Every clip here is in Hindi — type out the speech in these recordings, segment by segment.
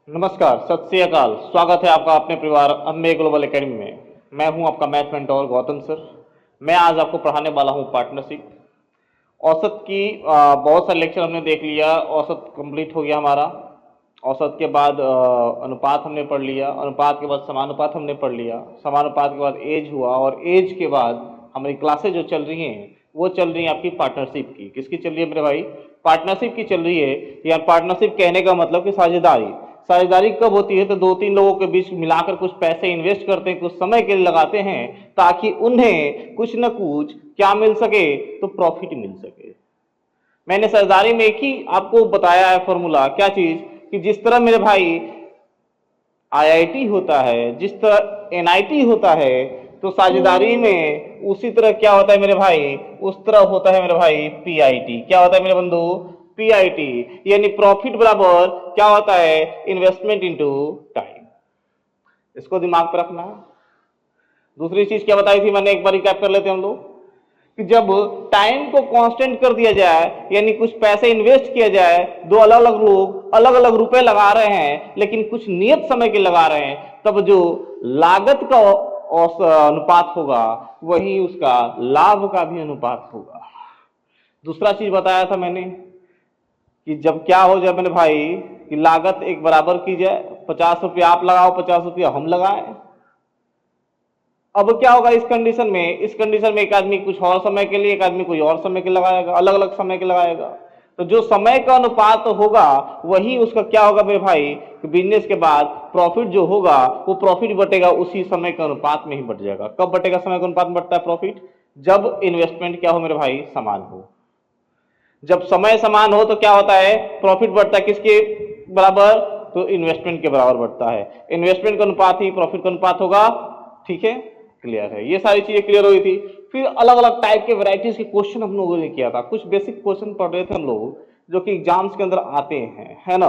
नमस्कार, सत श्री अकाल। स्वागत है आपका अपने परिवार अम्बे ग्लोबल एकेडमी में। मैं हूं आपका मैथ मेंटोर गौतम सर। मैं आज आपको पढ़ाने वाला हूं पार्टनरशिप। औसत की बहुत सारे लेक्चर हमने देख लिया, औसत कंप्लीट हो गया हमारा। औसत के बाद अनुपात हमने पढ़ लिया, अनुपात के बाद समानुपात हमने पढ़ लिया, समानुपात के बाद एज हुआ, और एज के बाद हमारी क्लासेज जो चल रही हैं वो चल रही है आपकी पार्टनरशिप की। किसकी चल रही है मेरे भाई? पार्टनरशिप की चल रही है। यार पार्टनरशिप कहने का मतलब कि साझेदारी। साझेदारी कब होती है? तो दो तीन लोगों के बीच मिलाकर कुछ पैसे इन्वेस्ट करते हैं, कुछ समय के लिए लगाते हैं, ताकि उन्हें कुछ न कुछ क्या मिल सके? तो प्रॉफिट मिल सके। मैंने साझेदारी में एक ही आपको बताया है फॉर्मूला। क्या चीज? कि जिस तरह मेरे भाई आईआईटी होता है, जिस तरह एनआईटी होता है, तो साझेदारी में उसी तरह क्या होता है मेरे भाई? उस तरह होता है मेरे भाई पीआईटी। क्या होता है मेरे बंधु? पीआईटी। यानी प्रॉफिट बराबर क्या होता है? Investment into time. इसको दिमाग पर रखना। दूसरी चीज क्या बताई थी मैंने? एक बार रिकैप कर लेते हैं हम लोग। कि जब टाइम को कांस्टेंट कर दिया जाए, यानी कुछ पैसे इन्वेस्ट किया जाए, दो अलग अलग लोग अलग अलग रुपए लगा रहे हैं लेकिन कुछ नियत समय के लगा रहे हैं, तब जो लागत का अनुपात होगा वही उसका लाभ का भी अनुपात होगा। दूसरा चीज बताया था मैंने कि जब क्या हो जाए मेरे भाई कि लागत एक बराबर की जाए, 50 रुपया आप लगाओ, 50 रुपया हम लगाए। अब क्या होगा इस कंडीशन में? इस कंडीशन में एक आदमी कुछ और समय के लिए, एक आदमी कोई और समय के लगाएगा, अलग अलग समय के लगाएगा। तो जो समय का अनुपात होगा वही उसका क्या होगा मेरे भाई? बिजनेस के बाद प्रॉफिट जो होगा वो प्रॉफिट बटेगा उसी समय के अनुपात में ही बट जाएगा। कब बटेगा समय के अनुपात में बटता है प्रॉफिट? जब इन्वेस्टमेंट क्या हो मेरे भाई? समान हो। जब समय समान हो तो क्या होता है? प्रॉफिट बढ़ता है किसके बराबर? तो इन्वेस्टमेंट के बराबर बढ़ता है। इन्वेस्टमेंट का अनुपात ही प्रॉफिट का अनुपात होगा। ठीक है, क्लियर है। ये सारी चीजें क्लियर हुई थी। फिर अलग अलग टाइप के वैरायटीज के क्वेश्चन हम लोगों ने किया था। कुछ बेसिक क्वेश्चन पढ़ रहे थे हम लोग जो कि एग्जाम्स के अंदर आते हैं, है ना।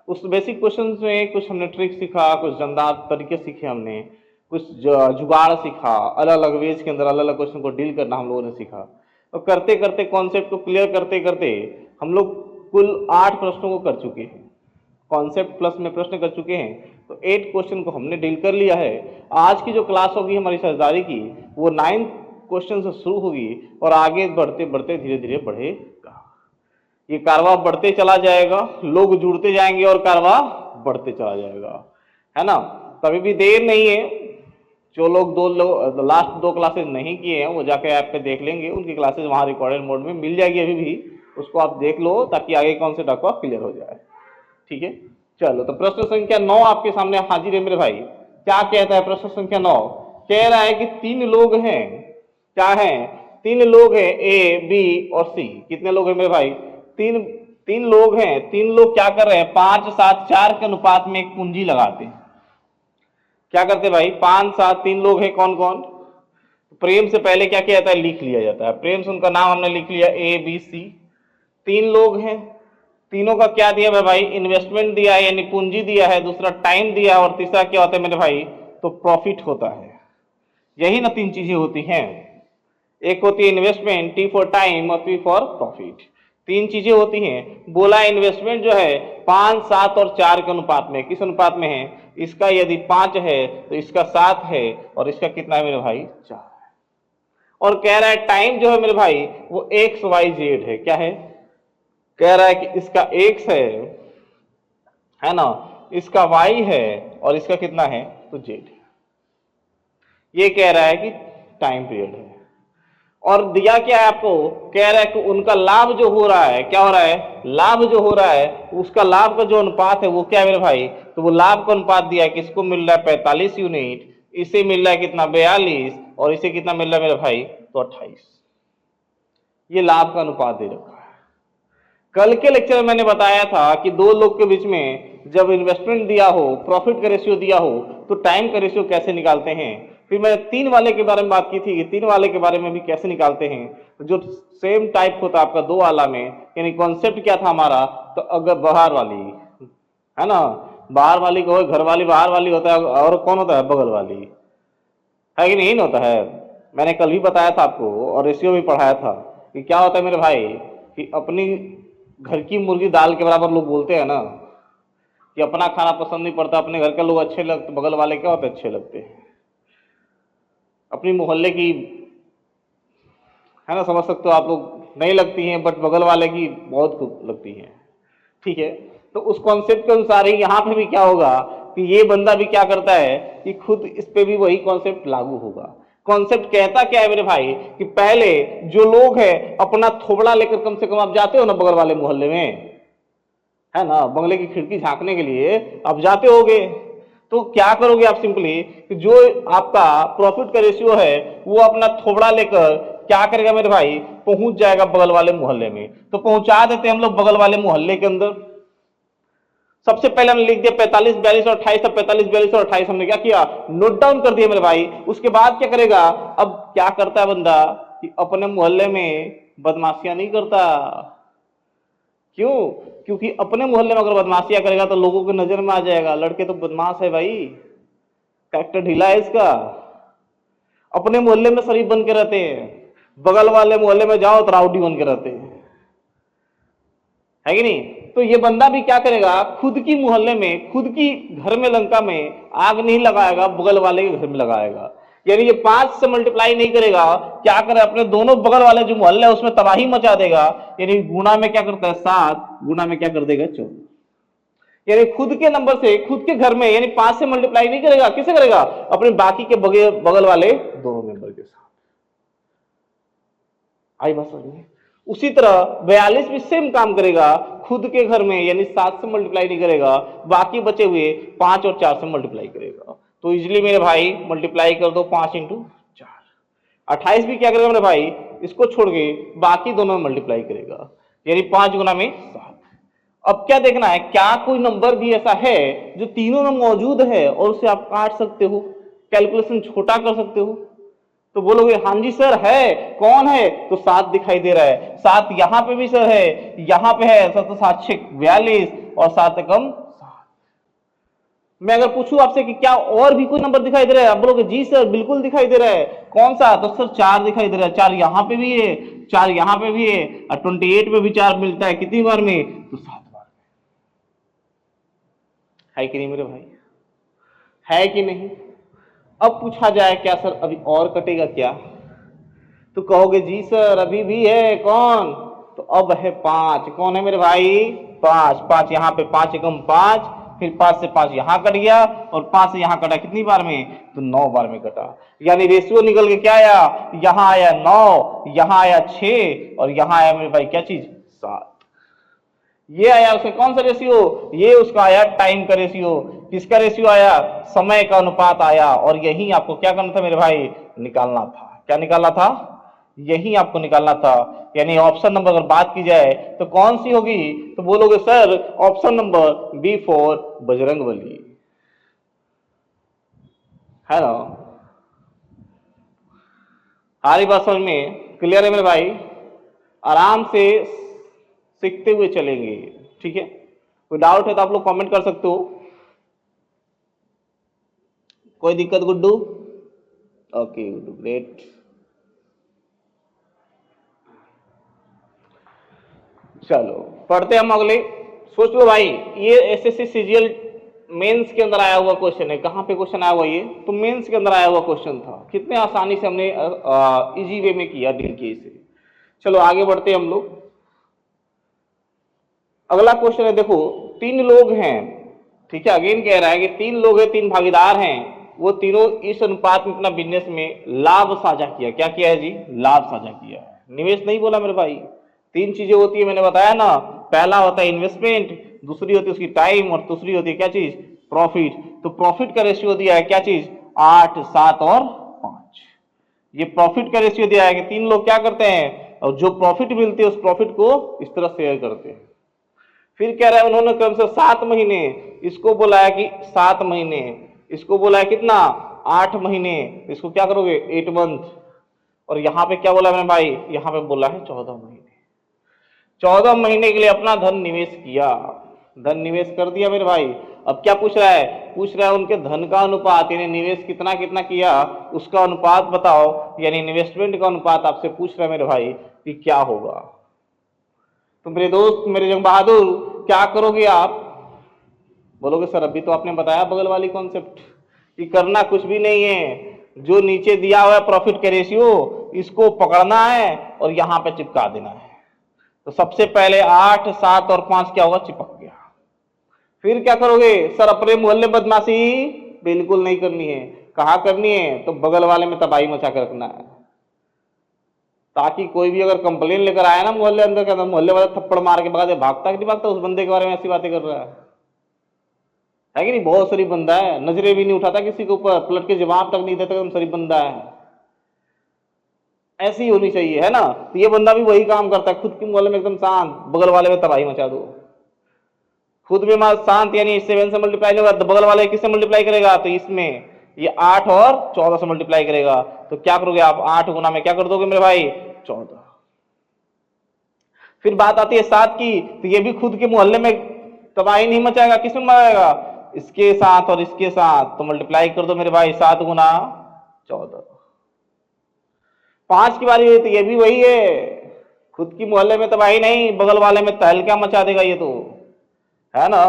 उस बेसिक क्वेश्चन में कुछ हमने ट्रिक सीखा, कुछ दमदार तरीके सीखे हमने, कुछ जुगाड़ सीखा, अलग अलग वेज के अंदर अलग अलग क्वेश्चन को डील करना हम लोगों ने सीखा। और करते करते कॉन्सेप्ट को क्लियर करते करते हम लोग कुल 8 प्रश्नों को कर चुके हैं। कॉन्सेप्ट प्लस में प्रश्न कर चुके हैं, तो 8 क्वेश्चन को हमने डील कर लिया है। आज की जो क्लास होगी हमारी साझेदारी की, वो 9 क्वेश्चन से शुरू होगी और आगे बढ़ते बढ़ते धीरे धीरे बढ़ेगा। ये कारवा बढ़ते चला जाएगा, लोग जुड़ते जाएंगे और कारवा बढ़ते चला जाएगा, है ना। कभी भी देर नहीं है। जो लोग लास्ट 2 क्लासेस नहीं किए हैं वो जाके ऐप पे देख लेंगे, उनकी क्लासेस वहां रिकॉर्डेड मोड में मिल जाएगी अभी भी। उसको आप देख लो ताकि आगे कॉन्सेप्ट आपका क्लियर हो जाए। ठीक है, चलो। तो प्रश्न संख्या 9 आपके सामने हाजिर है मेरे भाई। क्या कहता है प्रश्न संख्या 9? कह रहा है कि 3 लोग हैं। क्या है? 3 लोग हैं, ए बी और सी। कितने लोग हैं मेरे भाई? तीन। 3 लोग हैं। 3 लोग क्या कर रहे हैं? 5 7 4 के अनुपात में एक पूंजी लगाते हैं। क्या करते भाई? 5 7 3 लोग हैं। कौन कौन? प्रेम से पहले क्या किया जाता है? लिख लिया जाता है। प्रेम से उनका नाम हमने लिख लिया, ए बी सी। 3 लोग हैं। तीनों का क्या दिया है भाई? इन्वेस्टमेंट दिया है, यानी पूंजी दिया है, दूसरा टाइम दिया है, और तीसरा क्या होता है मेरे भाई? तो प्रॉफिट होता है। यही ना 3 चीजें होती हैं। एक होती है इन्वेस्टमेंट, टी फॉर टाइम, और पी फॉर प्रॉफिट। 3 चीजें होती हैं। बोला इन्वेस्टमेंट जो है 5 7 और 4 के अनुपात में। किस अनुपात में है? इसका यदि 5 है तो इसका 7 है, और इसका कितना है मेरे भाई? 4 है। और कह रहा है टाइम जो है मेरे भाई वो एक्स वाई जेड है। क्या है? कह रहा है कि इसका एक्स है ना, इसका वाई है, और इसका कितना है? तो जेड है। ये कह रहा है कि टाइम पीरियड है। और दिया क्या है आपको? कह रहा है कि उनका लाभ जो हो रहा है, क्या हो रहा है? लाभ जो हो रहा है उसका लाभ का जो अनुपात है वो क्या है मेरे भाई? तो वो लाभ का अनुपात दिया है। किसको मिल रहा है? 45 यूनिट। इसे मिल रहा है कितना? 42। और इसे कितना मिल रहा है मेरे भाई? तो 28। ये लाभ का अनुपात दे रखा है। कल के लेक्चर में मैंने बताया था कि 2 लोग के बीच में जब इन्वेस्टमेंट दिया हो, प्रॉफिट का रेशियो दिया हो, तो टाइम का रेशियो कैसे निकालते हैं। फिर मैंने 3 वाले के बारे में बात की थी कि 3 वाले के बारे में भी कैसे निकालते हैं। जो सेम टाइप होता है आपका 2 वाला में, यानी कॉन्सेप्ट क्या था हमारा? तो अगर बाहर वाली, है ना, बाहर वाली को घर वाली बाहर वाली होता है, और कौन होता है? बगल वाली, है कि नहीं होता है। मैंने कल भी बताया था आपको, और रेशियो भी पढ़ाया था कि क्या होता है मेरे भाई कि अपनी घर की मुर्गी दाल के बराबर लोग बोलते हैं ना। कि अपना खाना पसंद नहीं पड़ता, अपने घर के लोग अच्छे लगते, बगल वाले क्या होते अच्छे लगते हैं, अपनी मोहल्ले की, है ना, समझ सकते हो आप लोग, नहीं लगती हैं, बट बगल वाले की बहुत खूब लगती हैं। ठीक है, तो उस कॉन्सेप्ट के अनुसार ही यहाँ पे भी क्या होगा कि ये बंदा भी क्या करता है कि खुद इस पे भी वही कॉन्सेप्ट लागू होगा। कॉन्सेप्ट कहता क्या है मेरे भाई कि पहले जो लोग हैं अपना थोबड़ा लेकर, कम से कम आप जाते हो ना बगल वाले मोहल्ले में, है ना, बंगले की खिड़की झांकने के लिए आप जाते होगे, तो क्या करोगे आप सिंपली कि जो आपका प्रॉफिट का रेशियो है वो अपना थोबड़ा लेकर क्या करेगा मेरे भाई, पहुंच जाएगा बगल वाले मोहल्ले में। तो पहुंचा देते हैं हम लोग बगल वाले मोहल्ले के अंदर। सबसे पहले हमने लिख दिया 45 42 और 28, 45 42 और 28 हमने क्या किया, नोट डाउन कर दिया मेरे भाई। उसके बाद क्या करेगा, अब क्या करता है बंदा कि अपने मोहल्ले में बदमाशियां नहीं करता। क्यों? क्योंकि अपने मोहल्ले में अगर बदमाशियां करेगा तो लोगों की नजर में आ जाएगा, लड़के तो बदमाश है भाई, कैरेक्टर ढीला है इसका। अपने मोहल्ले में शरीफ बन के रहते हैं, बगल वाले मोहल्ले में जाओ तो राउडी बन के रहते हैं, है कि नहीं? तो ये बंदा भी क्या करेगा, खुद की मोहल्ले में, खुद की घर में लंका में आग नहीं लगाएगा, बगल वाले के घर में लगाएगा। यानी ये 5 से मल्टीप्लाई नहीं करेगा, क्या करे, अपने दोनों बगल वाले जो मोहल्ले है उसमें तबाही मचा देगा। यानी गुना में क्या करता है 7, गुना में क्या कर देगा 14। यानी खुद के नंबर से, खुद के घर में, यानी 5 से मल्टीप्लाई नहीं करेगा, किसे करेगा, अपने बाकी के बगल वाले दोनों मेंबर के साथ। आई बात समझ में? उसी तरह 42 भी सेम काम करेगा, खुद के घर में यानी 7 से मल्टीप्लाई नहीं करेगा, बाकी बचे हुए 5 और 4 से मल्टीप्लाई करेगा। तो इजिली मेरे भाई मल्टीप्लाई कर दो 5 इंटू 4। 28 भी क्या करेगा मेरे भाई, इसको छोड़ के बाकी दोनों में मल्टीप्लाई करेगा, यानी 5 गुना में 7। अब क्या देखना है, क्या कोई नंबर भी ऐसा है जो तीनों में मौजूद है और उसे आप काट सकते हो, कैलकुलेशन छोटा कर सकते हो? तो बोलोगे हाँ जी सर है, कौन है, तो 7 दिखाई दे रहा है, 7 यहां पे भी सर है, यहां पे है सर, तो 7 6 42 और 7 कम 7। मैं अगर पूछूं आपसे कि क्या और भी कोई नंबर दिखाई दे रहा है, आप बोलोगे जी सर बिल्कुल दिखाई दे रहा है, कौन सा, तो सर 4 दिखाई दे रहा है, 4 यहां पे भी है, 4 यहां पे भी है, और 28 में भी 4 मिलता है, कितनी बार में, तो 7 बार में। है कि नहीं मेरे भाई, है कि नहीं? अब पूछा जाए क्या सर अभी और कटेगा क्या, तो कहोगे जी सर अभी भी है, कौन, तो अब है 5। कौन है मेरे भाई, 5। 5 यहाँ पे, 5 एकम 5, फिर 5 से 5 यहां कट गया और 5 से यहां कटा कितनी बार में, तो 9 बार में कटा। यानी रेशियो निकल के क्या आया, यहां आया 9, यहां आया 6 और यहां आया मेरे भाई क्या चीज, 7। ये आया उसका कौन सा रेशियो, ये उसका आया टाइम का रेशियो। किसका रेशियो आया, समय का अनुपात आया। और यही आपको क्या करना था मेरे भाई, निकालना था। क्या निकालना था, यही आपको निकालना था। यानी ऑप्शन नंबर अगर बात की जाए तो कौन सी होगी, तो बोलोगे sir option number B4 Bajrangbali, है ना? सारी बात समझ में क्लियर है मेरे भाई? आराम से सीखते हुए चलेंगे, ठीक है? कोई डाउट है तो आप लोग कमेंट कर सकते हो। कोई दिक्कत गुड्डू? Okay Guddu, great. चलो पढ़ते हम अगले। सोच लो भाई, ये एसएससी सीजीएल मेंस के अंदर आया हुआ क्वेश्चन है। कहां पे क्वेश्चन आया हुआ, ये तो मेंस के अंदर आया हुआ क्वेश्चन था। कितने आसानी से हमने इजी वे में किया, डील किया इसे। चलो आगे बढ़ते हम लोग। अगला क्वेश्चन है, देखो 3 लोग हैं, ठीक है, अगेन कह रहा है कि 3 लोग हैं, 3 भागीदार हैं, वो तीनों इस अनुपात में अपना बिजनेस में लाभ साझा किया। क्या किया है जी, लाभ साझा किया है, निवेश नहीं बोला मेरे भाई। 3 चीजें होती है, मैंने बताया ना, पहला होता है इन्वेस्टमेंट, दूसरी होती है उसकी टाइम, और दूसरी होती है क्या चीज, प्रॉफिट। तो प्रॉफिट का रेशियो दिया है क्या चीज, 8, 7 और 5। ये प्रॉफिट का रेशियो दिया है कि 3 लोग क्या करते हैं, और जो प्रॉफिट मिलती है उस प्रॉफिट को इस तरह शेयर करते हैं। फिर कह रहा है उन्होंने क्रम से 7 महीने, इसको बोला है कि 7 महीने, इसको बोला है कितना, 8 महीने, इसको क्या करोगे 8 मंथ, और यहां पे क्या बोला मैंने भाई, यहां पे बोला है 14 महीने। 14 महीने के लिए अपना धन निवेश किया, धन निवेश कर दिया मेरे भाई। अब क्या पूछ रहा है, पूछ रहा है उनके धन का अनुपात, यानी निवेश कितना कितना किया उसका अनुपात बताओ, यानी इन्वेस्टमेंट का अनुपात आपसे पूछ रहा है मेरे भाई कि क्या होगा। तो मेरे दोस्त, मेरे जंग बहादुर, क्या करोगे आप, बोलोगे सर अभी तो आपने बताया बगल वाली कॉन्सेप्ट कि करना कुछ भी नहीं है, जो नीचे दिया हुआ है प्रॉफिट के रेशियो इसको पकड़ना है और यहां पे चिपका देना है। तो सबसे पहले 8, 7 और 5 क्या होगा, चिपक गया। फिर क्या करोगे सर, अपने मोहल्ले बदमाशी बिल्कुल नहीं करनी है। कहाँ करनी है, तो बगल वाले में तबाही मचा के रखना है, ताकि कोई भी अगर कंप्लेन लेकर आया ना मोहल्ले अंदर के अंदर, मोहल्ले वाला थप्पड़ मार के भगा दे, भागता कि नहीं भागता उस बंदे के बारे में ऐसी बातें कर रहा है कि नहीं। बहुत शरीफ बंदा है, नजरें भी नहीं उठाता किसी के ऊपर, पलट के जवाब तक नहीं देता, एकदम शरीफ बंदा है। ऐसी होनी चाहिए, है ना। तो ये बंदा भी वही काम करता है, खुद के मोहल्ले में एकदम शांत, बगल वाले में तबाही मचा दो। खुद में शांत, यानी 7 से मल्टीप्लाई नहीं होगा तो बगल वाले किससे मल्टीप्लाई करेगा, तो इसमें ये 8 और 14 से मल्टीप्लाई करेगा। तो क्या करोगे आप, 8 गुना में क्या कर दोगे मेरे भाई, 14। फिर बात आती है 7 की, तो ये भी खुद के मोहल्ले में तबाही नहीं मचाएगा, किसमें मचाएगा, इसके साथ और इसके साथ। तो मल्टीप्लाई कर दो मेरे भाई, 7 गुना 14। 5 की बारी हुई तो ये भी वही है, खुद की मोहल्ले में तबाही नहीं, बगल वाले में तहलका मचा देगा ये तो, है ना।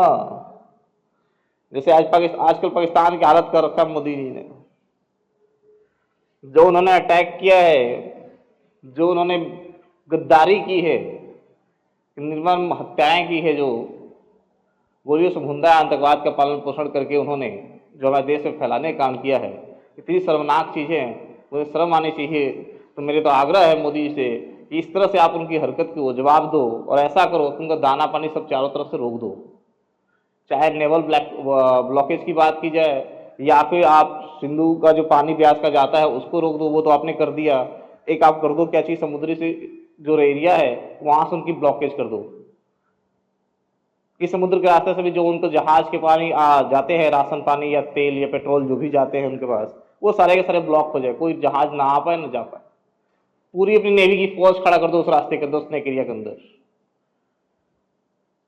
जैसे आजकल पाकिस्तान की हालत कर रखा मोदी जी ने, जो उन्होंने अटैक किया है, जो उन्होंने गद्दारी की है, निर्मम हत्याएं की है, जो गोलियों से भूंदा आतंकवाद का पालन पोषण करके उन्होंने जो हमारे देश में फैलाने का काम किया है, इतनी शर्मनाक चीजें, मुझे शर्म आनी चाहिए। तो मेरे तो आग्रह है मोदी जी से कि इस तरह से आप उनकी हरकत को जवाब दो, और ऐसा करो कि उनका दाना पानी सब चारों तरफ से रोक दो। चाहे नेवल ब्लॉकेज की बात की जाए, या फिर आप सिंधु का जो पानी ब्यास का जाता है उसको रोक दो, वो तो आपने कर दिया। एक आप कर दो क्या चीज, समुद्री से जो एरिया है वहां से उनकी ब्लॉकेज कर दो, कि समुद्र के रास्ते से भी जो उनको जहाज के पानी जाते हैं, राशन पानी या तेल या पेट्रोल जो भी जाते हैं उनके पास, वो सारे के सारे ब्लॉक हो जाए, कोई जहाज ना आ पाए ना जा पाए। पूरी अपनी नेवी की फौज खड़ा कर दो उस रास्ते के अंदर, उस एरिया के अंदर,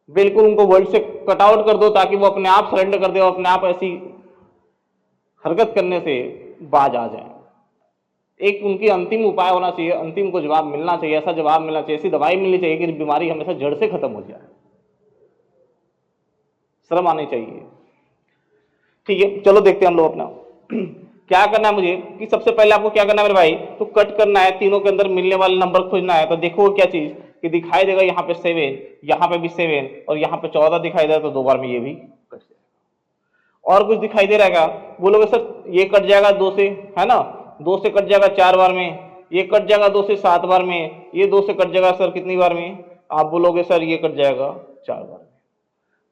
बिल्कुल उनको वर्ल्ड से कट आउट कर दो, ताकि वो अपने आप सरेंडर कर दे और अपने आप ऐसी हरकत करने से बाज आ जाए। एक उनकी अंतिम उपाय होना चाहिए, अंतिम को जवाब मिलना चाहिए, ऐसा जवाब मिलना चाहिए, ऐसी दवाई मिलनी चाहिए कि बीमारी हमेशा जड़ से खत्म हो जाए। शर्म आनी चाहिए। ठीक है, चलो देखते हैं हम लोग अपना क्या करना है मुझे, कि सबसे पहले आपको क्या करना है मेरे भाई, तो कट करना है, तीनों के अंदर मिलने वाले नंबर खोजना है। तो देखो क्या चीज कि दिखाई देगा यहाँ पे 7, यहाँ पे भी 7 और यहाँ पे 14 दिखाई दे रहा, तो 2 बार में ये भी कट जाएगा। और कुछ दिखाई दे रहा है क्या, बोलोगे सर ये कट जाएगा 2 से, है ना, 2 से कट जाएगा 4 बार में, ये कट जाएगा 2 से 7 बार में, ये 2 से कट जाएगा सर कितनी बार में, आप बोलोगे सर ये कट जाएगा 4 बार में।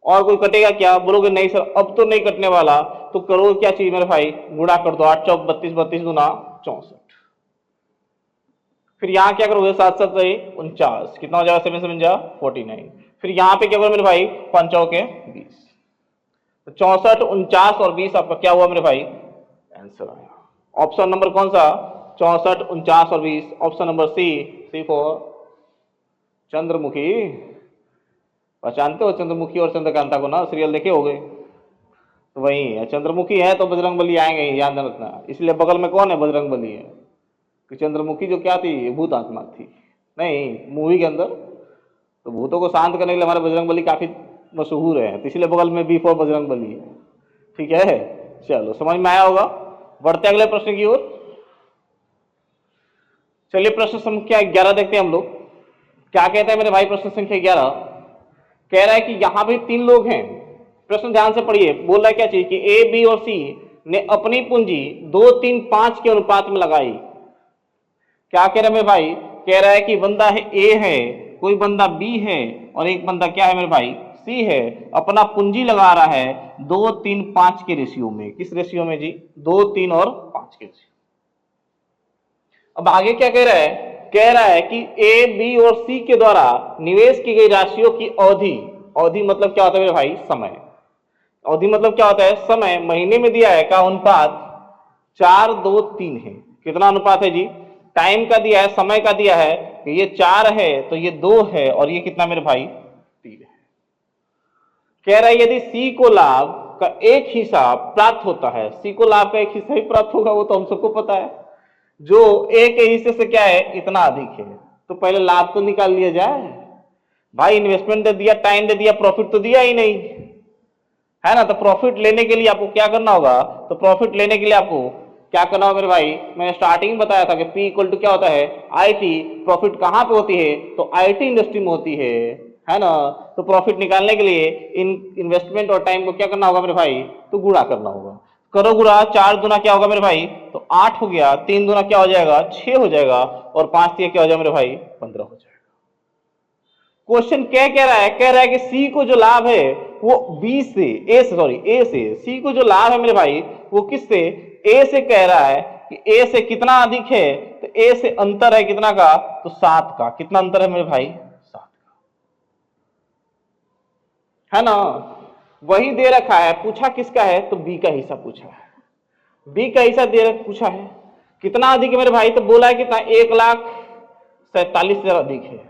और कोई कटेगा क्या, बोलोगे नहीं सर अब तो नहीं कटने वाला। तो करो क्या चीज मेरे भाई, गुणा कर दो, 8 चौक 32, 32 गुना 64। फिर यहाँ क्या करोगे, 7 7 49, कितना हो जाएगा, 7 7 जा 49। फिर यहाँ पे क्या करो मेरे भाई, 5 चौके 20, तो 64, 49 और 20 आपका क्या हुआ मेरे भाई, आंसर आया। ऑप्शन नंबर कौन सा, 64, 49 और 20, option number C for Chandramukhi. पहचानते हो चंद्रमुखी और चंद्रकांता को ना, सीरियल देखे हो गए, तो वही है, चंद्रमुखी है तो बजरंगबली आएंगे, याद रखना। इसलिए बगल में कौन है, बजरंगबली है, कि चंद्रमुखी जो क्या थी, भूत आत्मा थी, नहीं मूवी के अंदर, तो भूतों को शांत करने के लिए हमारे बजरंगबली काफी मशहूर है, तो इसलिए बगल में बी फॉर बजरंगबली है। ठीक है, चलो समझ में आया होगा। बढ़ते अगले प्रश्न की ओर। चलिए प्रश्न संख्या 11 देखते हैं हम लोग, क्या कहते हैं मेरे भाई। प्रश्न संख्या 11 कह रहा है कि यहां भी 3 लोग हैं, प्रश्न ध्यान से पढ़िए। बोल रहा है क्या चीज कि ए, बी और सी ने अपनी पूंजी 2 3 5 के अनुपात में लगाई। क्या कह रहा है मेरे भाई, कह रहा है कि बंदा है ए है, कोई बंदा बी है और एक बंदा क्या है मेरे भाई, सी है। अपना पूंजी लगा रहा है 2 3 5 के रेशियो में। किस रेशियो में जी, 2 3 और 5 के रेशियो। अब आगे क्या कह रहा है, कह रहा है कि ए, बी और सी के द्वारा निवेश की गई राशियों की अवधि, अवधि मतलब क्या होता है मेरे भाई, समय। अवधि मतलब क्या होता है, समय। महीने में दिया है का अनुपात 4 2 3 है। कितना अनुपात है जी, टाइम का दिया है, समय का दिया है कि ये 4 है तो ये 2 है और ये कितना मेरे भाई 3 है। कह रहा है यदि सी को लाभ का एक हिस्सा प्राप्त होता है, सी को लाभ का एक हिस्सा ही प्राप्त होगा, वो तो हम सबको पता है, जो ए के हिस्से से क्या है, इतना अधिक है, तो पहले लाभ तो निकाल लिया जाए भाई। इन्वेस्टमेंट दे दिया, टाइम दे दिया, प्रॉफिट तो दिया ही नहीं, है ना। तो प्रॉफिट लेने के लिए आपको क्या करना होगा, तो प्रॉफिट लेने के लिए आपको क्या करना होगा मेरे भाई, मैंने स्टार्टिंग में बताया था कि P इक्वल टू क्या होता है, IT। प्रॉफिट कहां पे होती है, तो IT इंडस्ट्री में होती है ना। तो प्रॉफिट निकालने के लिए इन इन्वेस्टमेंट और टाइम को क्या करना होगा मेरे भाई, तो गुणा करना होगा। करो गुणा, 4 दुना क्या होगा मेरे भाई, तो 8 हो गया, 3 दुना क्या हो जाएगा, 6 हो जाएगा, और 5 3 क्या हो जाएगा मेरे भाई, 15 हो जाएगा। क्वेश्चन क्या कह रहा है, कह रहा है कि सी को जो लाभ है वो बी से, ए से, सी को जो लाभ है मेरे भाई वो किससे, ए से कह रहा है कि ए से कितना अधिक है, तो ए से अंतर है कितना का, तो 7 का। कितना अंतर है मेरे भाई, 7 का, है ना। वही दे रखा है, पूछा किसका है, तो बी का हिस्सा पूछा है, बी का हिस्सा दे रखा पूछा है। कितना अधिक है मेरे भाई, तो बोला है कितना, 1,47,000 अधिक है।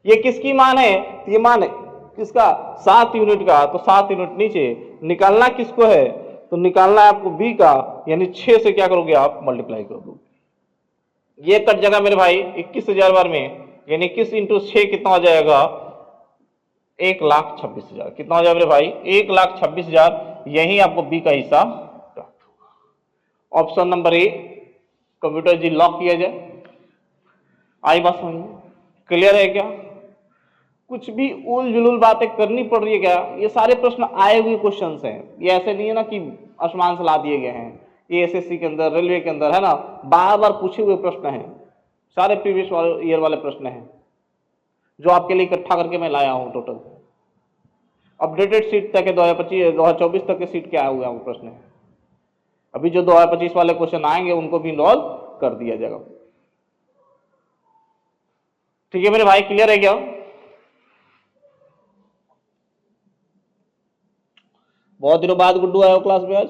ये किसकी मान है, ये मान है किसका, 7 यूनिट का। तो 7 यूनिट नीचे निकालना किसको है, तो निकालना है आपको बी का, यानी 6 से क्या करोगे आप, मल्टीप्लाई कर दो। ये कट जाएगा मेरे भाई 21,000 बार में, यानी 21 इंटू 6 कितना हो जाएगा, 1,26,000। कितना हो जाएगा मेरे भाई, 1,26,000। यही आपको बी का हिस्सा प्राप्त होगा। ऑप्शन नंबर ए कंप्यूटर जी लॉक किया जाए। आई बात समझ में, क्लियर है क्या, कुछ भी उल जुलूल बातें करनी पड़ रही है क्या, ये सारे प्रश्न आए हुए क्वेश्चंस हैं, ये ऐसे नहीं है ना कि आसमान से ला दिए गए हैं। ये एसएससी के अंदर, रेलवे के अंदर, है ना, बार बार पूछे हुए प्रश्न हैं, सारे प्रीवियस ईयर वाले प्रश्न हैं जो आपके लिए इकट्ठा करके मैं लाया हूं टोटल। अपडेटेड सीट तक है, 2024 तक के सीट के आए हुए हैं प्रश्न है। अभी जो 2025 वाले क्वेश्चन आएंगे उनको भी इन्वॉल्व कर दिया जाएगा। ठीक है मेरे भाई, क्लियर है क्या, बहुत दिनों बाद गुड्डू आया हो क्लास में आज।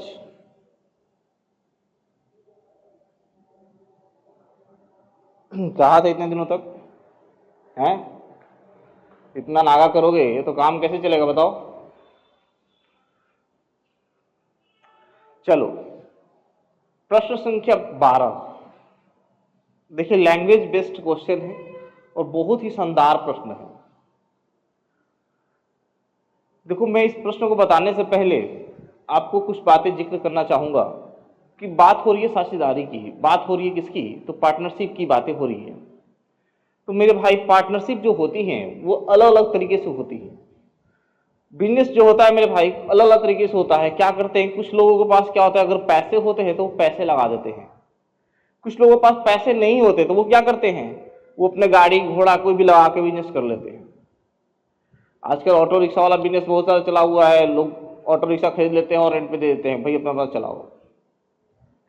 कहा था इतने दिनों तक, हैं, इतना नागा करोगे ये तो काम कैसे चलेगा बताओ। चलो, प्रश्न संख्या 12, देखिए लैंग्वेज बेस्ड क्वेश्चन है और बहुत ही शानदार प्रश्न है। देखो मैं इस प्रश्न को बताने से पहले आपको कुछ बातें जिक्र करना चाहूंगा कि बात हो रही है साझेदारी की, बात हो रही है किसकी, तो पार्टनरशिप की बातें हो रही है। तो मेरे भाई पार्टनरशिप जो होती हैं वो अलग अलग तरीके से होती है। बिजनेस जो होता है मेरे भाई अलग अलग तरीके से होता है। क्या करते हैं, कुछ लोगों के पास क्या होता है, अगर पैसे होते हैं तो वो पैसे लगा देते हैं। कुछ लोगों के पास पैसे नहीं होते तो वो क्या करते हैं, वो अपने गाड़ी घोड़ा कोई भी लगा के बिजनेस कर लेते हैं। आजकल ऑटो रिक्शा वाला बिजनेस बहुत सारा चला हुआ है, लोग ऑटो रिक्शा खरीद लेते हैं और रेंट पे दे देते हैं, भाई अपना पास चलाओ,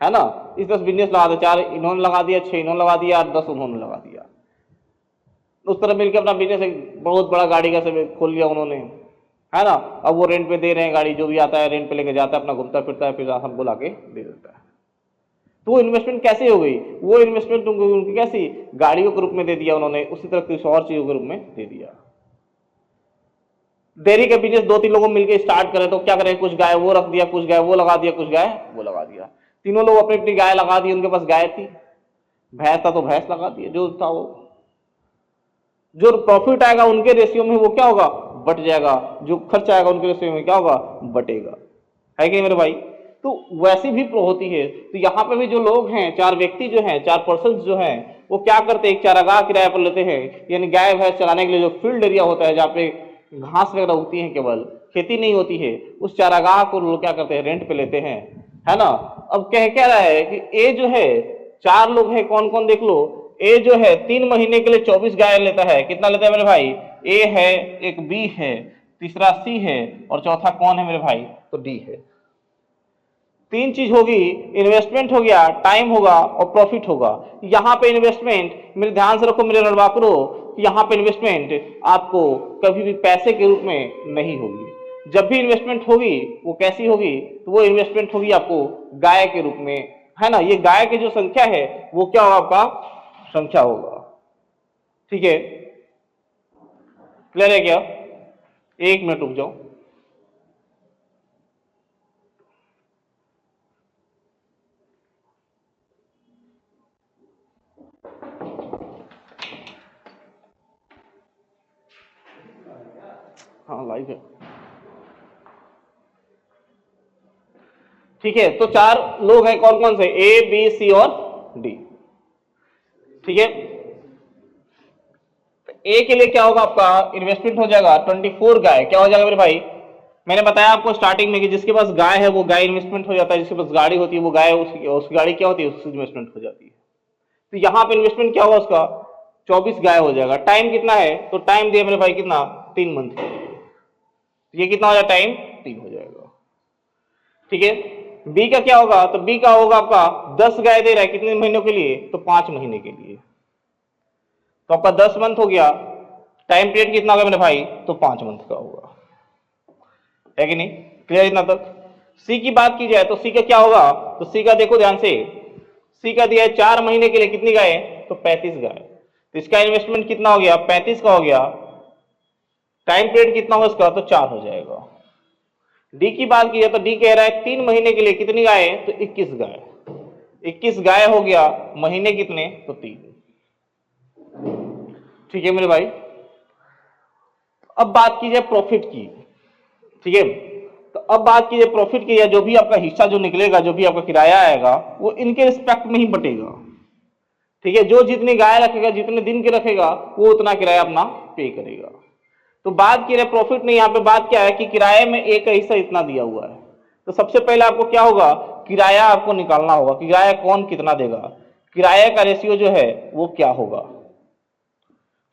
है ना। इस 10 बिजनेस लगा दे, 4 इन्होंने लगा दिया, 6 इन्होंने लगा दिया, 10 उन्होंने लगा दिया। उस तरह मिलकर अपना बिजनेस एक बहुत बड़ा गाड़ी का सब खोल लिया उन्होंने, है ना। अब वो रेंट पे दे रहे हैं, गाड़ी जो भी आता है रेंट पे लेके जाता है, अपना घूमता फिरता है, फिर हमको ला के दे देता है। तो वो इन्वेस्टमेंट कैसे हो गई, वो इन्वेस्टमेंट उनकी कैसी, गाड़ियों के रूप में दे दिया उन्होंने, उसी तरह किसी और चीजों के रूप में दे दिया। डेयरी का बिजनेस 2 3 लोगों मिलकर स्टार्ट करें तो क्या करें, कुछ गाय वो रख दिया, कुछ गाय वो लगा दिया, कुछ गाय वो लगा दिया। तीनों लोग अपनी अपनी गाय लगा दी, उनके पास गाय थी, भैंस था तो भैंस लगा दिया, जो था वो, जो प्रॉफिट आएगा उनके रेशियो में वो क्या होगा, बट जाएगा, जो खर्च आएगा उनके रेशियो में क्या होगा, बटेगा, है कि मेरे भाई। तो वैसी भी होती है। तो यहाँ पे भी जो लोग हैं, 4 व्यक्ति जो हैं, 4 पर्सन जो हैं, वो क्या करते हैं, एक चारागाह किराए पर लेते हैं, यानी गाय भैंस चलाने के लिए जो फील्ड एरिया होता है जहाँ पे घास वगैरह उगती है, केवल खेती नहीं होती है, उस चारागाह को लोग क्या करते हैं, रेंट पे लेते हैं, है ना। अब कह क्या रहा है कि ए जो है, 4 लोग हैं, कौन कौन देख लो। ए जो है 3 महीने के लिए 24 गाय लेता है, कितना लेता है मेरे भाई, ए है, एक बी है, तीसरा सी है, और चौथा कौन है मेरे भाई, तो डी है। 3 चीज होगी, इन्वेस्टमेंट हो गया, टाइम होगा और प्रॉफिट होगा। यहाँ पे इन्वेस्टमेंट मेरे ध्यान से रखो मेरे लड़वाकरो, यहाँ पे इन्वेस्टमेंट आपको कभी भी पैसे के रूप में नहीं होगी। जब भी इन्वेस्टमेंट होगी वो कैसी होगी, तो वो इन्वेस्टमेंट होगी आपको गाय के रूप में, है ना। ये गाय की जो संख्या है वो क्या होगा, आपका संख्या होगा। ठीक है, क्लियर है क्या, 1 मिनट रुक जाओ। हाँ लाइव है। ठीक है, तो 4 लोग हैं, कौन कौन से, ए बी सी और डी। ठीक है, ए के लिए क्या होगा, आपका इन्वेस्टमेंट हो जाएगा 24 गाय, क्या हो जाएगा मेरे भाई, मैंने बताया आपको स्टार्टिंग में कि जिसके पास गाय है वो गाय इन्वेस्टमेंट हो जाता है, जिसके पास गाड़ी होती है वो गाय उस गाड़ी क्या होती है, उसकी इन्वेस्टमेंट हो जाती है। तो यहाँ पे इन्वेस्टमेंट क्या होगा उसका, 24 गाय हो जाएगा। टाइम कितना है, तो टाइम दिया मेरे भाई कितना, 3 मंथ के लिए, ये कितना हो जाएगा, टाइम 3 हो जाएगा। ठीक है, बी का क्या होगा, तो बी का होगा आपका 10 गाय दे रहा है, कितने महीनों के लिए, तो 5 महीने के लिए, तो आपका 10 मंथ हो गया। टाइम पीरियड कितना होगा मेरे भाई, तो 5 मंथ का होगा, है कि नहीं, क्लियर इतना तक। सी की बात की जाए तो सी का क्या होगा, तो सी का देखो ध्यान से, सी का दिया है 4 महीने के लिए, कितनी गाय, तो 35 गाय, तो इसका इन्वेस्टमेंट कितना हो गया, 35 का हो गया। टाइम पीरियड कितना होगा इसका, तो 4 हो जाएगा। डी की बात की जाए तो डी कह रहा है 3 महीने के लिए कितनी गाय, तो 21 गाय, 21 गाय हो गया, महीने कितने, तो 3। ठीक है मेरे भाई, अब बात की जाए प्रॉफिट की। ठीक है, तो अब बात कीजिए प्रॉफिट की, या जो भी आपका हिस्सा जो निकलेगा, जो भी आपका किराया आएगा वो इनके रिस्पेक्ट में ही बटेगा। ठीक है, जो जितनी गाय रखेगा, जितने दिन के रखेगा, वो उतना किराया अपना पे करेगा। तो बात की रहे प्रॉफिट नहीं, यहाँ पे बात क्या है कि किराए में एक हिस्सा इतना दिया हुआ है, तो सबसे पहले आपको क्या होगा, किराया आपको निकालना होगा, किराया कौन कितना देगा, किराया का रेशियो जो है वो क्या होगा।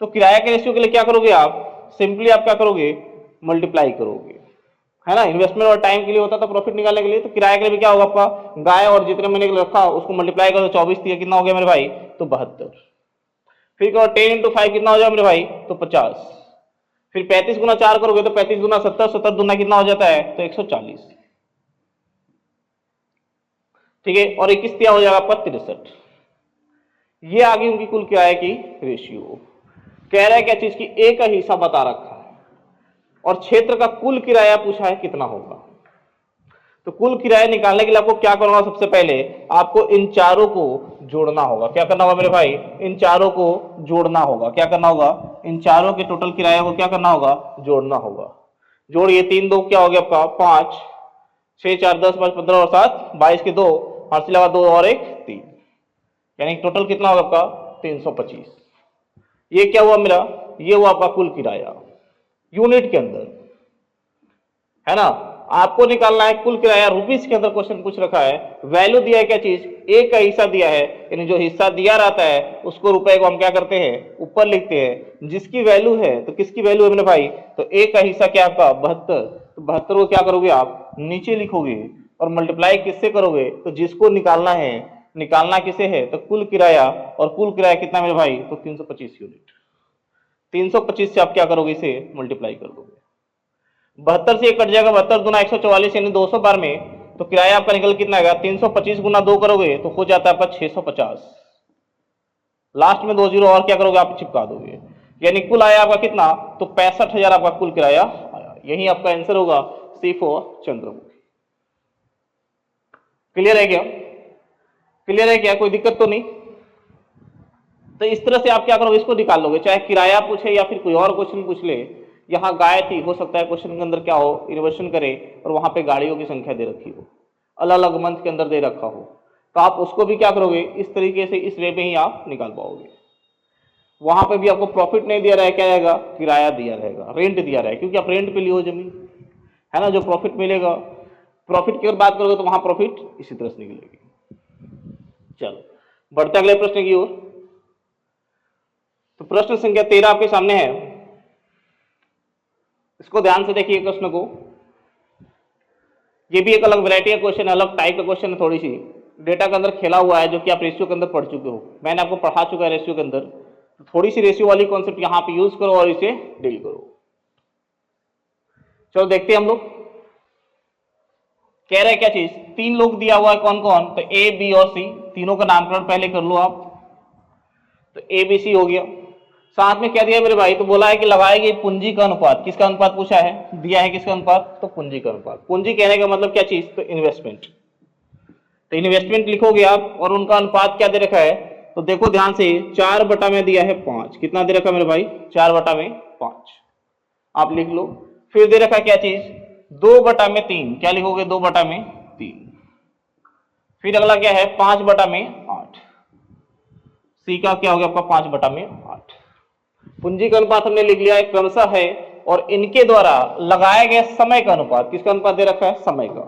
तो किराया के रेशियो के लिए क्या करोगे आप, सिंपली आप क्या करोगे, मल्टीप्लाई करोगे, है ना, इन्वेस्टमेंट और टाइम के लिए होता था प्रॉफिट निकालने के लिए, तो किराए के लिए भी क्या होगा आपका, गाय और जितने महीने के लिए रखा उसको मल्टीप्लाई करो, 24 दिया, कितना हो गया मेरे भाई, तो 72। फिर 10 × 5 कितना हो जाएगा मेरे भाई, तो 50। फिर 35 × 4 करोगे तो 35 × 70, 70 दूना कितना हो जाता है, तो 140। ठीक है, और 21 दिया हो जाएगा आपका 63। ये आ गई उनकी कुल किराए की रेशियो। कह रहा है क्या चीज की, ए का हिस्सा बता रखा है और क्षेत्र का कुल किराया पूछा है कितना होगा। तो कुल किराया निकालने के लिए आपको क्या करना होगा, सबसे पहले आपको इन चारों को जोड़ना होगा। क्या करना होगा मेरे भाई, इन चारों को जोड़ना होगा। क्या करना होगा, इन चारों के टोटल किराया को क्या करना होगा, जोड़ना होगा। जोड़िए, 3 2 क्या हो गया आपका 5, 6 4 10 5 15 और 7 22 के 2, हाथ से लगा 2 और 1 3, यानी टोटल कितना होगा आपका 325। ये क्या हुआ मेरा, ये हुआ आपका कुल किराया यूनिट के अंदर, है ना। आपको निकालना है कुल किराया रुपीस के अंदर, क्वेश्चन पूछ रखा है, वैल्यू दिया है क्या चीज, ए का हिस्सा दिया है, यानी जो हिस्सा दिया रहता है उसको रुपए को हम क्या करते हैं, ऊपर लिखते हैं, जिसकी वैल्यू है, तो किसकी वैल्यू है मेरे भाई, तो ए का हिस्सा क्या आपका 72, तो 72 को क्या करोगे आप नीचे लिखोगे और मल्टीप्लाई किससे करोगे, तो जिसको निकालना है, निकालना किसे है, तो कुल किराया, और कुल किराया कितना मेरे भाई, तो 325 यूनिट। 325 से आप क्या करोगे, इसे मल्टीप्लाई कर दोगे, 72 से 1 कट जाएगा, 72 दूना 144 यानी 200 बार में, तो किराया आपका निकल कितना आएगा, 325 गुना 2 करोगे तो हो जाता है आपका 650। लास्ट में 2 जीरो और क्या करोगे आप चिपका दोगे, यानी कुल आया आपका कितना, तो 65,000 आपका कुल किराया आया। यही आपका आंसर होगा, सी फॉर चंद्रमुखी। क्लियर है क्या, क्लियर है क्या, कोई दिक्कत तो नहीं। तो इस तरह से आप क्या करोगे, इसको निकाल लोगे, चाहे किराया पूछे या फिर कोई और क्वेश्चन पूछ ले। यहाँ गाय थी, हो सकता है क्वेश्चन के अंदर क्या हो, इन्वेस्टमेंट करे और वहां पे गाड़ियों की संख्या दे रखी हो, अलग अलग मंथ के अंदर दे रखा हो, तो आप उसको भी क्या करोगे, इस तरीके से इस वे में ही आप निकाल पाओगे। वहां पे भी आपको प्रॉफिट नहीं दिया रहेगा, क्या रहेगा, किराया दिया रहेगा, रेंट दिया रहेगा, क्योंकि आप रेंट पे लिए हो जमीन, है ना। जो प्रॉफिट मिलेगा, प्रॉफिट की अगर बात करोगे तो वहां प्रॉफिट इसी तरह से निकलेगी। चलो बढ़ते अगले प्रश्न की ओर। तो प्रश्न संख्या 13 आपके सामने है, इसको ध्यान से देखिए प्रश्न को। ये भी एक अलग वैरायटी का क्वेश्चन है, अलग टाइप का क्वेश्चन है, थोड़ी सी डेटा के अंदर खेला हुआ है, जो कि आप रेशियो के अंदर पढ़ चुके हो, मैंने आपको पढ़ा चुका है रेशियो के अंदर। तो थोड़ी सी रेशियो वाली कॉन्सेप्ट यहाँ पे यूज करो और इसे डील करो। चलो देखते हैं हम लोग। कह रहे हैं क्या चीज, 3 लोग दिया हुआ है, कौन कौन, तो ए बी और सी, तीनों का नामकरण पहले कर लो आप। तो ए बी सी हो गया, साथ में क्या दिया मेरे भाई, तो बोला है कि लगाई गई पूंजी का अनुपात, किसका अनुपात पूछा है, दिया है किसका अनुपात, तो पूंजी का अनुपात। पूंजी कहने का मतलब क्या चीज, तो इन्वेस्टमेंट। तो इन्वेस्टमेंट लिखोगे आप और उनका अनुपात क्या दे रखा है, तो देखो ध्यान से, 4 बटा में दिया है 5, कितना दे रखा है मेरे भाई, 4 बटा में 5, आप लिख लो। फिर दे रखा क्या चीज, 2 बटा में 3, क्या लिखोगे, 2 बटा में 3। फिर अगला क्या है 5/8। सी का क्या हो गया आपका 5/8। पूंजी का अनुपात हमने लिख लिया, एक क्रमशः है और इनके द्वारा लगाया गया समय का अनुपात, किसका अनुपात दे रखा है, समय का,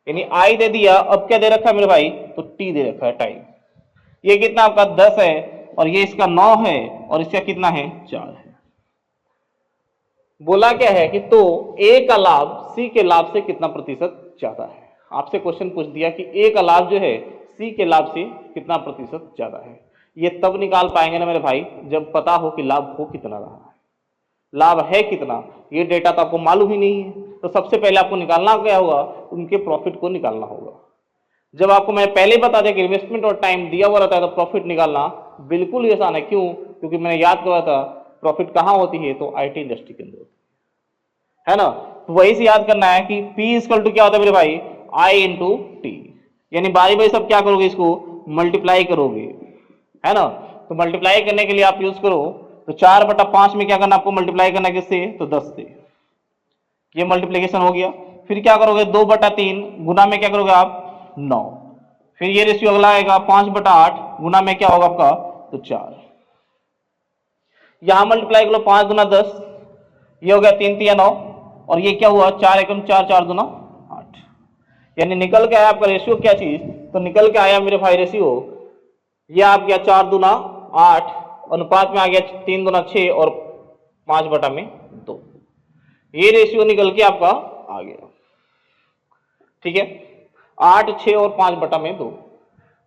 यानी आई दे दिया, अब क्या दे रखा है मेरे भाई, तो टी दे रखा है, टाइम। ये कितना आपका 10 है और ये इसका 9 है और इसका कितना है 4 है। बोला क्या है कि तो ए का लाभ सी के लाभ से कितना प्रतिशत ज्यादा है। आपसे क्वेश्चन पूछ दिया कि ए का लाभ जो है सी के लाभ से कितना प्रतिशत ज्यादा है। ये तब निकाल पाएंगे ना मेरे भाई जब पता हो कि लाभ हो कितना रहा है, लाभ है कितना। ये डेटा तो आपको मालूम ही नहीं है, तो सबसे पहले आपको निकालना क्या होगा, उनके प्रॉफिट को निकालना होगा। जब आपको मैं पहले बता दिया कि इन्वेस्टमेंट और टाइम दिया हुआ रहता है तो प्रॉफिट निकालना बिल्कुल ही आसान है। क्यों, क्योंकि मैंने याद करवाया था प्रॉफिट कहाँ होती है, तो आईटी इंडस्ट्री के अंदर है ना। तो वही से याद करना है कि P इक्वल टू क्या होता है मेरे भाई, I इंटू टी, यानी बारी बारी सब क्या करोगे, इसको मल्टीप्लाई करोगे, है ना। तो मल्टीप्लाई करने के लिए आप यूज करो, तो 4/5 में क्या करना आपको, मल्टीप्लाई करना किससे, तो 10 से। ये मल्टीप्लीकेशन हो गया। फिर क्या करोगे 2/3 गुना में क्या करोगे आप 9। फिर ये रेशियो अगला आएगा 5/8 गुना में क्या होगा आपका, तो 4। यहां मल्टीप्लाई करो 5 गुना 10, ये हो गया 3 3 9 और ये क्या हुआ 4 एकम 4 4 दूना 8। यानी निकल के आया आपका रेशियो क्या चीज, तो निकल के आया मेरे भाई रेशियो, ये आ गया 4 दूना 8, अनुपात में आ गया 3 दूना 6 और 5/2। ये रेशियो निकल के आपका आ गया, ठीक है, 8 6 और 5/2।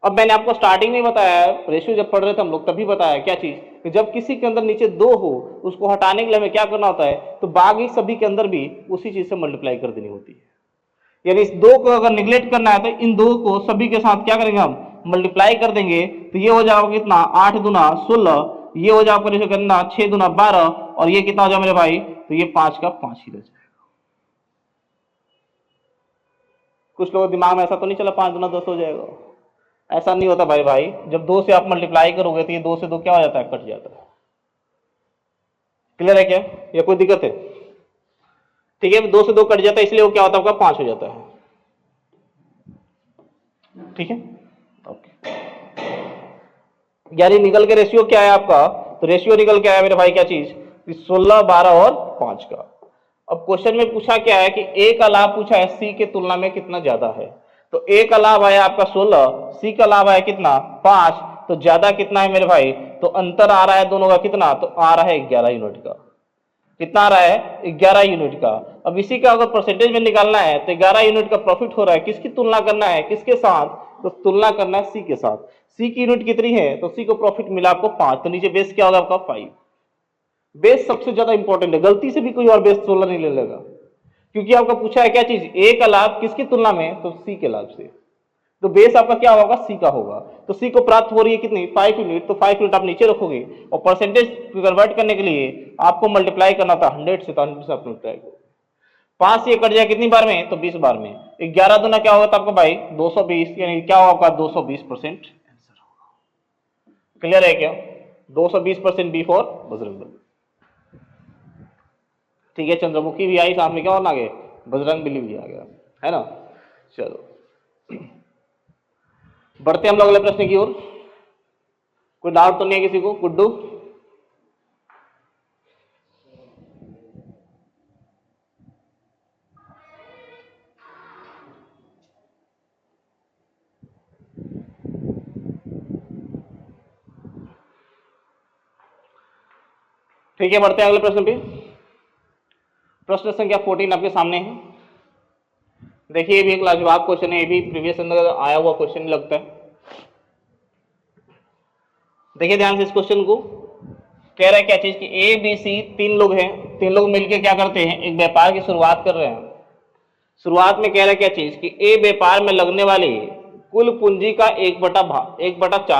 अब मैंने आपको स्टार्टिंग में बताया, रेशियो जब पढ़ रहे थे हम लोग तभी बताया क्या चीज, कि जब किसी के अंदर नीचे 2 हो उसको हटाने के लिए हमें क्या करना होता है, तो बाकी सभी के अंदर भी उसी चीज से मल्टीप्लाई कर देनी होती है। यानी इस 2 को अगर निगलेक्ट करना है तो इन 2 को सभी के साथ क्या करेंगे हम, मल्टीप्लाई कर देंगे। तो ये हो जाएगा कितना 8 दूना 16, ये हो जाएगा रेशियो कितना 6 दूना 12 और ये कितना हो जाएगा मेरे भाई, तो ये 5 का 5 ही रह जाएगा। कुछ लोगों दिमाग में ऐसा तो नहीं चला 5 दूना 10 हो जाएगा, ऐसा नहीं होता भाई। जब 2 से आप मल्टीप्लाई करोगे तो ये 2 से 2 क्या हो जाता है, कट जाता है। क्लियर है क्या, या कोई दिक्कत है, ठीक है, 2 से 2 कट जाता है इसलिए वो क्या होता है आपका 5 हो जाता है, ठीक है, ओके। यानी निकल के रेशियो क्या है आपका, तो रेशियो निकल के आया मेरे भाई क्या चीज, 16 12 और 5 का। अब क्वेश्चन में पूछा क्या है कि ए का लाभ पूछा है सी के तुलना में कितना ज्यादा है, तो ए का लाभ आया आपका 16, सी का लाभ आया कितना 5, तो ज्यादा कितना है मेरे भाई, तो अंतर आ रहा है दोनों का कितना, तो आ रहा है 11 यूनिट का। कितना आ रहा है 11 यूनिट का। अब इसी का अगर परसेंटेज में निकालना है तो 11 यूनिट का प्रॉफिट हो रहा है, किसकी तुलना करना है, किसके साथ, तो तुलना करना है सी के साथ। सी की यूनिट कितनी है, तो सी को प्रॉफिट मिला आपको 5, तो नीचे बेस क्या होगा आपका 5। बेस सबसे ज्यादा इंपॉर्टेंट है, गलती से भी कोई और बेस 16 नहीं ले लेगा, क्योंकि आपका पूछा है क्या चीज, ए का लाभ किसकी तुलना में, तो सी के लाभ से। तो बेस आपका क्या होगा, सी का होगा। तो सी को प्राप्त हो रही है कितनी 5 यूनिट, तो 5 यूनिट आप नीचे रखोगे और परसेंटेज कन्वर्ट करने के लिए आपको मल्टीप्लाई करना था 100 से, तो 100 से आप मल्टीप्लाई करो। 5 से कट जाए कितनी बार में, तो 20 बार में। 11 दूना क्या होगा आपका भाई 220, यानी क्या होगा आपका 220% आंसर होगा। क्लियर है क्या, 220% बी फॉर बजरंग। ठीक है, चंद्रमुखी भी आई, सामने क्या और आ गए, बजरंग बली भी आ गया, है ना। चलो बढ़ते हम लोग अगले प्रश्न की ओर। कोई डाउट तो नहीं है किसी को, गुड्डू। ठीक है, बढ़ते हैं अगले प्रश्न पे। प्रश्न संख्या 14 आपके सामने है। देखिए ये भी एक लाजवाब क्वेश्चन है, ये भी प्रीवियस अंदर आया हुआ क्वेश्चन लगता है। देखिए ध्यान से इस क्वेश्चन को, कह रहा है क्या चीज कि ए बी सी 3 लोग हैं, 3 लोग मिलकर क्या करते हैं, एक व्यापार की शुरुआत कर रहे हैं। शुरुआत में कह रहा है क्या चीज कि ए व्यापार में लगने वाली कुल पूंजी का 1/4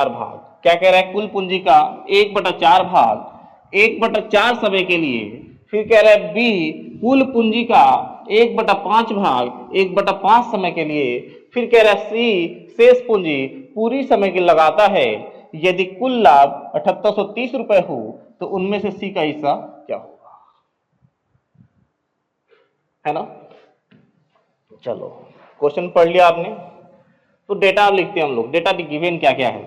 भाग, क्या कह रहा है, कुल पूंजी का 1/4 भाग 1/4 समय के लिए। फिर कह रहा है बी कुल पूंजी का 1/5 भाग 1/5 समय के लिए। फिर कह रहा है सी शेष पूंजी पूरी समय के लगाता है। यदि कुल लाभ 7830 रुपए हो तो उनमें से सी का हिस्सा क्या होगा, है ना। चलो क्वेश्चन पढ़ लिया आपने, तो डेटा लिखते हैं हम लोग, डेटा गिवन क्या क्या है।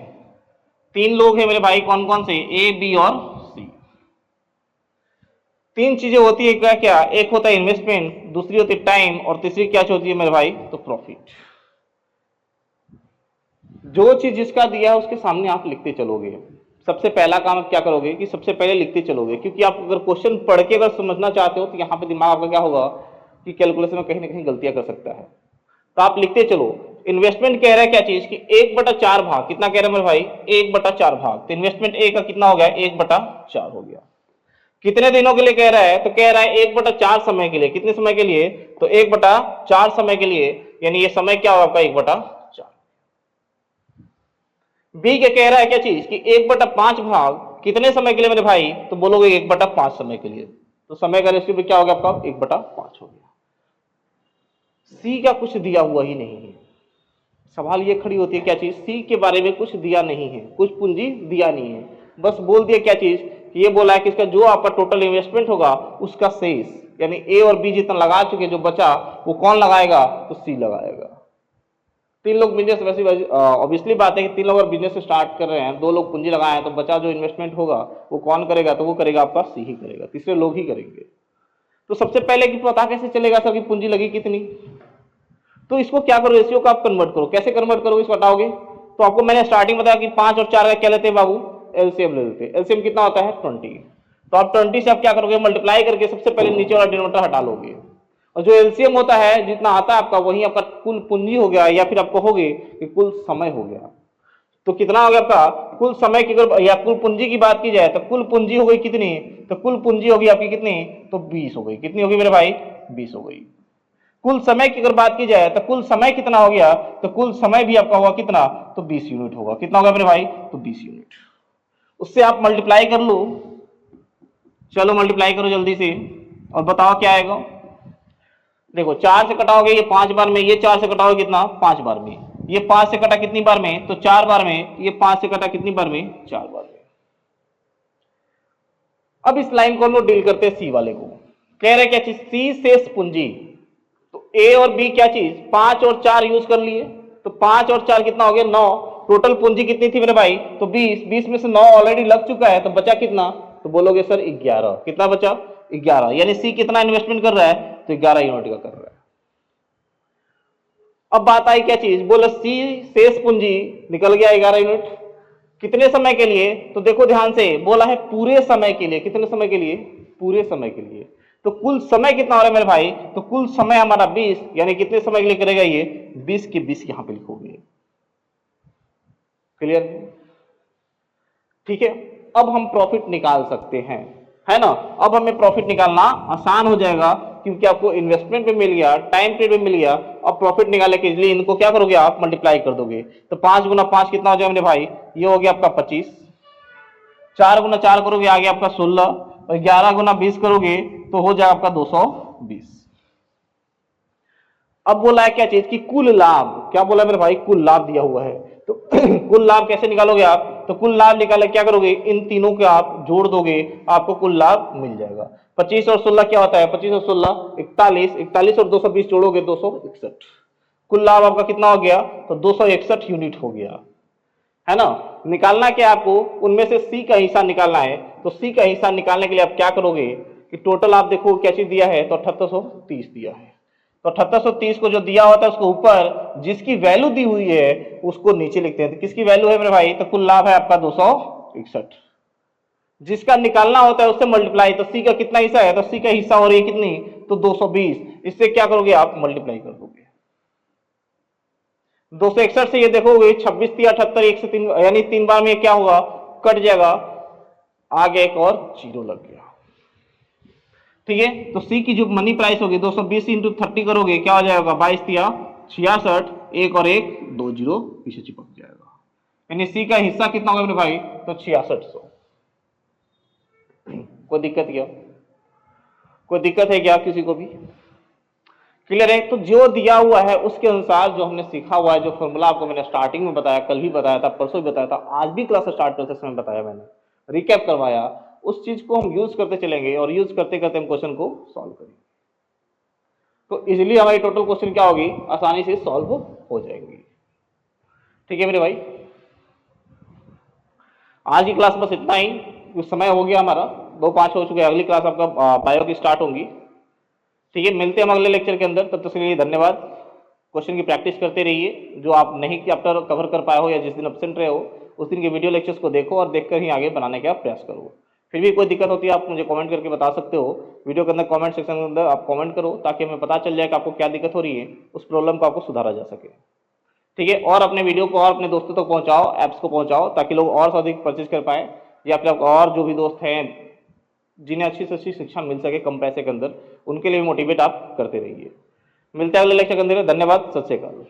3 लोग हैं मेरे भाई, कौन कौन से, ए बी और सी। 3 चीजें होती है क्या क्या, एक होता है इन्वेस्टमेंट, दूसरी होती है टाइम, और तीसरी क्या होती है मेरे भाई, तो प्रॉफिट। जो चीज जिसका दिया है उसके सामने आप लिखते चलोगे। सबसे पहला काम आप क्या करोगे कि सबसे पहले लिखते चलोगे, क्योंकि आप अगर क्वेश्चन पढ़ के अगर समझना चाहते हो तो यहाँ पे दिमाग आपका क्या होगा कि कैलकुलेशन में कहीं ना कहीं गलतियां कर सकता है। तो आप लिखते चलो। इन्वेस्टमेंट कह रहा है क्या चीज कि 1/4 भाग, कितना कह रहा है मेरे भाई, 1/4 भाग। तो इन्वेस्टमेंट ए का कितना हो गया, 1/4 हो गया। कितने दिनों के लिए कह रहा है, तो कह रहा है 1/4 समय के लिए। कितने समय के लिए, तो 1/4 समय के लिए, यानी ये समय क्या होगा आपका 1/4। बी के कह रहा है क्या चीज कि 1/5 भाग कितने समय के लिए मेरे भाई, तो बोलोगे 1/5 समय के लिए। तो समय का रेशियो भी क्या हो गया आपका, 1/5 हो गया। सी का कुछ दिया हुआ ही नहीं है। सवाल ये खड़ी होती है क्या चीज, सी के बारे में कुछ दिया नहीं है, कुछ पूंजी दिया नहीं है, बस बोल दिया क्या चीज कि ये बोला है कि इसका जो आपका टोटल इन्वेस्टमेंट होगा उसका शेष, यानी ए और बी जितना लगा चुके, जो बचा वो कौन लगाएगा, तो सी लगाएगा। 3 लोग बिजनेस, वैसे ऑब्वियसली बात है कि 3 लोग अगर बिजनेस स्टार्ट कर रहे हैं, 2 लोग पूंजी लगाए हैं, तो बचा जो इन्वेस्टमेंट होगा वो कौन करेगा, तो वो करेगा आपका सी ही करेगा, तीसरे लोग ही करेंगे। तो सबसे पहले कि पता कैसे चलेगा सर कि पूंजी लगी कितनी, तो इसको क्या करो, रेशियो का आप कन्वर्ट करो। कैसे कन्वर्ट करोगे इसको बताओगे, तो आपको मैंने स्टार्टिंग बताया कि 5 और 4 का क्या लेते हैं बाबू, एलसीएम ले लेते हैं। एलसीएम कितना होता है 20। तो आप 20 से आप क्या करोगे, मल्टीप्लाई करके सबसे पहले नीचे वाला डिनोमिनेटर हटा लोगे, और जो एलसीएम होता है जितना आता है आपका, वही आपका कुल पूंजी हो गया, या फिर आप कहोगे कि कुल समय हो गया। तो कितना हो गया आपका कुल समय की, अगर या कुल पूंजी की बात की जाए तो कुल पूंजी हो गई कितनी, तो कुल पूंजी होगी आपकी कितनी, तो 20 हो गई। कितनी होगी मेरे भाई, 20 हो गई। कुल समय की अगर बात की जाए तो कुल समय कितना हो गया, तो कुल समय भी आपका होगा कितना, तो 20 यूनिट होगा। कितना होगा मेरे भाई, तो 20 यूनिट। उससे आप मल्टीप्लाई कर लो, चलो मल्टीप्लाई करो जल्दी से और बताओ क्या आएगा। देखो 4 से कटाओगे ये 5 बार में, ये 4 से कटाओगे कितना, 5 बार में, ये 5 से कटा कितनी बार में, तो 4 बार में, ये 5 से कटा कितनी बार में, 4 बार में। अब इस लाइन को हम लोग डील करते हैं सी वाले को। कह रहे क्या चीज, सी शेष पूंजी। तो ए और बी क्या चीज, 5 और 4 यूज कर लिए, तो 5 और 4 कितना हो गया, 9। टोटल पूंजी कितनी थी मेरे भाई, तो 20। 20 में से 9 ऑलरेडी लग चुका है, तो बचा कितना, तो बोलोगे सर 11। कितना बचा, 11। यानी सी कितना इन्वेस्टमेंट कर रहा है, तो 11 यूनिट का कर रहा है। अब बात आई क्या चीज, बोलो सी शेष पूंजी निकल गया 11 यूनिट। कितने समय के लिए, तो देखो ध्यान से, बोला है पूरे समय के लिए। कितने समय के लिए, पूरे समय के लिए। तो कुल समय कितना हो रहा है मेरे भाई, तो कुल समय हमारा 20, यानी कितने समय के लिए करेगा ये, 20 के 20 यहां पे लिखोगे। क्लियर, ठीक है। अब हम प्रॉफिट निकाल सकते हैं, है ना। अब हमें प्रॉफिट निकालना आसान हो जाएगा, क्योंकि आपको इन्वेस्टमेंट पे मिल गया, टाइम पीरियड पे मिल गया। अब प्रॉफिट निकालने के लिए इनको क्या करोगे आप, मल्टीप्लाई कर दोगे। तो 5 गुना 5 कितना हो जाएगा मेरे भाई, ये हो गया आपका 25। 4 गुना 4 करोगे आ गया आपका 16, और 11 गुना 20 करोगे तो हो जाएगा आपका 220। अब बोला है क्या चीज कि कुल लाभ, क्या बोला मेरे भाई, कुल लाभ दिया हुआ है। तो कुल लाभ कैसे निकालोगे आप, तो कुल लाभ निकाले क्या करोगे, इन तीनों के आप जोड़ दोगे, आपको कुल लाभ मिल जाएगा। 25 और 16 क्या होता है, 25 और 16 41, 41 और 220 जोड़ोगे 261। कुल लाभ आपका कितना हो गया, तो 261 यूनिट हो गया, है ना। निकालना क्या आपको, उनमें से सी का हिस्सा निकालना है। तो सी का हिस्सा निकालने के लिए आप क्या करोगे कि टोटल आप देखो क्या चीज दिया है, तो 7830 दिया है। तो 7830 को जो दिया होता है उसको ऊपर, जिसकी वैल्यू दी हुई है उसको नीचे लिखते हैं। तो किसकी वैल्यू है मेरे भाई, तो कुल लाभ है आपका 261। जिसका निकालना होता है उससे मल्टीप्लाई, तो सी का कितना हिस्सा है, तो सी का हिस्सा हो रही है कितनी, तो 220। इससे क्या करोगे आप, मल्टीप्लाई कर दोगे। 261 से ये देखोगे 26 3 78, 1 से 3, यानी 3 बार में क्या होगा, कट जाएगा, आगे एक और जीरो लग गया। ठीक है, तो सी की जो मनी प्राइस होगी 220 इंटू 30 करोगे क्या हो जाएगा, 22 तिया 66, एक और एक 2 जीरो पीछे चिपक जाएगा। यानी सी का हिस्सा कितना होगा मेरे भाई, तो 6600। कोई दिक्कत क्या, कोई दिक्कत है क्या किसी को भी, क्लियर है। तो जो दिया हुआ है उसके अनुसार जो हमने सीखा हुआ है, जो फॉर्मूला आपको मैंने स्टार्टिंग में बताया, कल भी बताया था, परसों भी बताया था, आज भी क्लास स्टार्ट करते समय बताया, मैंने रिकैप करवाया, उस चीज को हम यूज करते चलेंगे और यूज करते करते हम क्वेश्चन को सॉल्व करेंगे। तो इजिली हमारी टोटल क्वेश्चन क्या होगी, आसानी से सॉल्व हो जाएंगी। ठीक है मेरे भाई, आज की क्लास बस इतना ही, कुछ समय हो गया हमारा, 2:05 हो चुके हैं, अगली क्लास आपका बायो की स्टार्ट होगी। ठीक है, मिलते हैं हम अगले लेक्चर के अंदर, तब तक के लिए धन्यवाद। क्वेश्चन की प्रैक्टिस करते रहिए, जो आप नहीं चैप्टर कवर कर पाए हो या जिस दिन एब्सेंट रहे हो उस दिन के वीडियो लेक्चर्स को देखो और देखकर ही आगे बनाने का प्रयास करो। फिर भी कोई दिक्कत होती है आप मुझे कमेंट करके बता सकते हो, वीडियो के अंदर कमेंट सेक्शन के अंदर आप कमेंट करो, ताकि हमें पता चल जाए कि आपको क्या दिक्कत हो रही है, उस प्रॉब्लम को आपको सुधारा जा सके। ठीक है, और अपने वीडियो को और अपने दोस्तों तक पहुंचाओ, ऐप्स को पहुंचाओ, ताकि लोग और से अधिक परचेज कर पाए, या फिर और जो भी दोस्त हैं जिन्हें अच्छी से अच्छी शिक्षा मिल सके कम पैसे के अंदर, उनके लिए मोटिवेट आप करते रहिए। मिलते हैं अगले लेक्चर के अंदर, धन्यवाद, सत श्री अकाल।